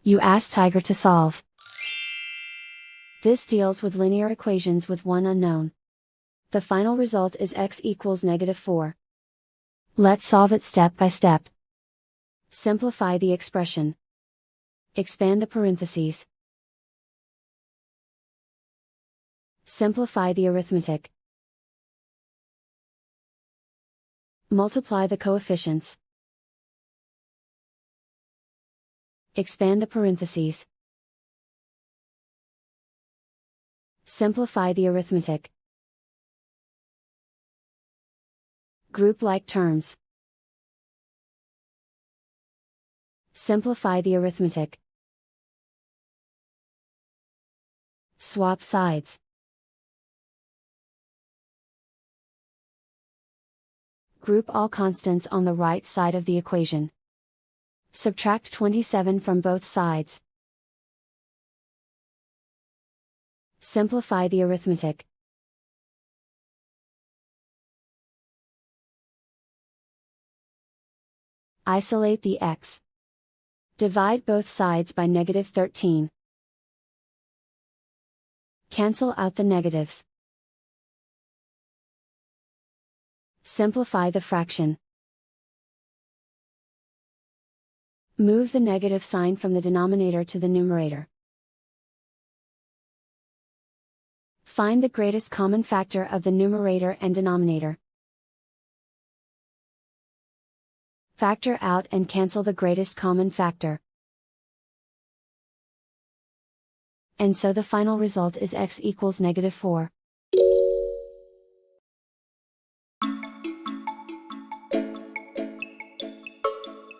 You ask Tiger to solve. This deals with linear equations with one unknown. The final result is x equals -4. Let's solve it step by step. Simplify the expression. Expand the parentheses. Simplify the arithmetic. Multiply the coefficients. Expand the parentheses. Simplify the arithmetic. Group like terms. Simplify the arithmetic. Swap sides. Group all constants on the right side of the equation. Subtract 27 from both sides. Simplify the arithmetic. Isolate the x. Divide both sides by -13. Cancel out the negatives. Simplify the fraction. Move the negative sign from the denominator to the numerator. Find the greatest common factor of the numerator and denominator. Factor out and cancel the greatest common factor. And so the final result is x equals -4.